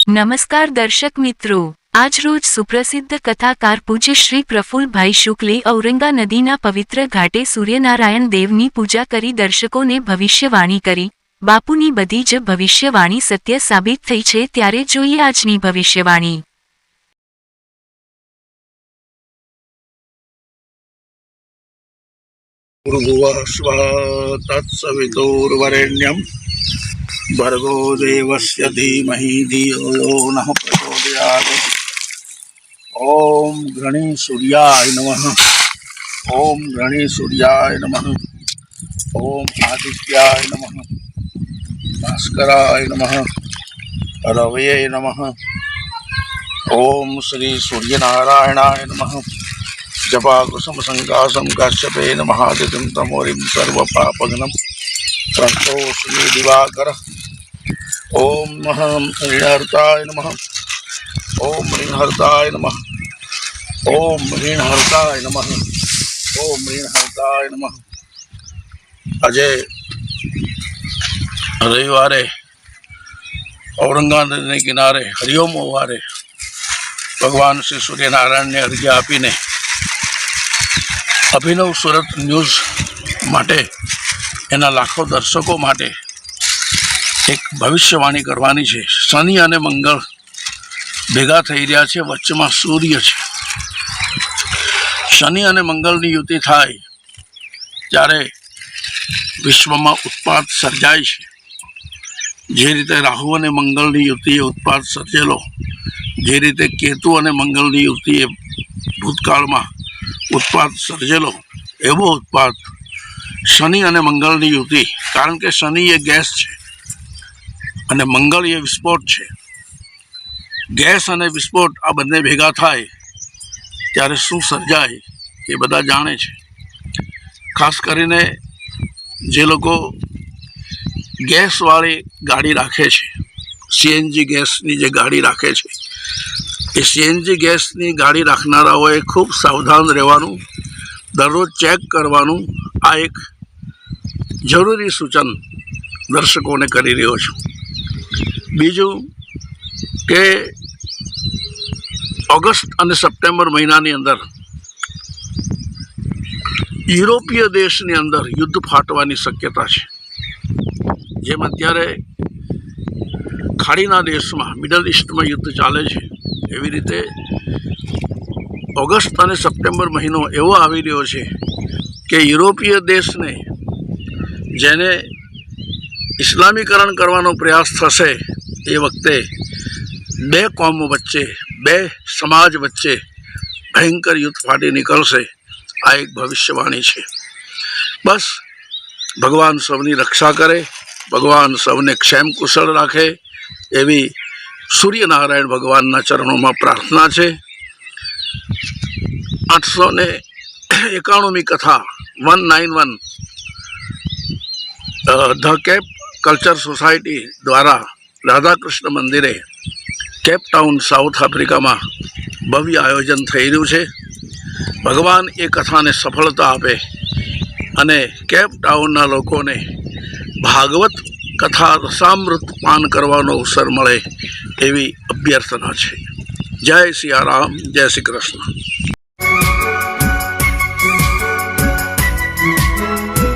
નમસ્કાર દર્શક મિત્રો, આજ રોજ સુપ્રસિદ્ધ કથાકાર પૂજ્ય શ્રી પ્રફુલ્લભાઈ શુક્લે ઔરંગા નદીના પવિત્ર ઘાટે સૂર્યનારાયણ દેવની પૂજા કરી દર્શકોને ભવિષ્યવાણી કરી। બાપુની બધી જ ભવિષ્યવાણી સત્ય સાબિત થઈ છે, ત્યારે જોઈએ આજની ભવિષ્યવાણી। तत्सवितुर्वरेण्यं भर्गो देवस्य धीमहि धियो यो नः प्रचोदयात्। ओम गणेशसूर्याय नमः। ओम गणेशसूर्याय नमः। ओम आदित्याय नमः। भास्कराय नमः। रवये नमः। ओम श्री सूर्यनारायणाय नमः। जपाकुसुम संकाशं काश्यपेन महादितिं तमोरिं सर्वपापघ्नं संतोषिनी दिवाकर। ओम ऋणहर्ताय नमः। ओम ऋणहर्ताय नमः। ओम ऋणहर्ताय नमः। ओम ऋणहर्ताय नमः। अजय रविवारे औरंगा नदी किनारे हरिओम ओवारे भगवान श्री सूर्यनारायण ने अर्घ्य आपीने अभिनव सूरत न्यूज़ माटे एना लाखों दर्शकों माटे एक भविष्यवाणी करवानी छे। शनि अने मंगल भेगा थई रह्या छे, वच्चेमां सूर्य छे। शनि अने मंगलनी युति थाय त्यारे विश्वमां उत्पात सर्जाय छे। जे रीते राहु अने मंगलनी युतिए उत्पात सर्जेलो, जे रीते केतु अने मंगलनी युतिए भूतकाळमां उत्पात सर्जेलो, एवो उत्पात शनि अने मंगलनी युति। कारण के शनि ये गैस छे अने मंगल ये विस्फोट छे। गैस अने विस्फोट आ बंने भेगा थाय त्यारे शुं सर्जाय ए बधा जाणे छे। खास करीने जे लोको गैसवाળી गाड़ी राखे छे, सीएनजी गैसनी जे गाड़ी राखे छे, ए सीएनजी गैसनी गाड़ी राखनाराओए खूब सावधान रहेवानुं, दररोज चेक करवानुं। आ एक जरूरी सूचन दर्शकोने करी रह्यो छुं। बीजुं के ऑगस्ट अने सप्टेम्बर महीनानी अंदर यूरोपीय देशनी अंदर युद्ध फाटवानी शक्यता छे। जेम अत्यारे खाड़ीना देशमां मिडल ईस्ट में युद्ध चाले छे, एवी रीते ऑगस्ट और सप्टेम्बर महीनो एवो आवी रह्यो छे कि यूरोपीय देश ने जेने इस्लामीकरण करवानो प्रयास थशे ए वखते बे कौमों वच्चे, बे समाज वच्चे भयंकर युद्ध फाटी निकलशे। आ एक भविष्यवाणी छे। बस भगवान सबनी रक्षा करे, भगवान सबने क्षेम कुशल राखे एवी सूर्यनारायण भगवानना चरणों प्रार्थना है। 891मी कथा 191 ध केप कल्चर सोसायटी द्वारा राधाकृष्ण मंदिरे केप टाउन साउथ आफ्रिका में भव्य आयोजन थई रह्युं छे। भगवान ए कथा ने सफलता आपे अने केप टाउनना लोकोने भागवत कथा रसामृत पान करवानो अवसर मळे एवी अभ्यर्थना छे। जय सियाराम, जय श्री कृष्ण।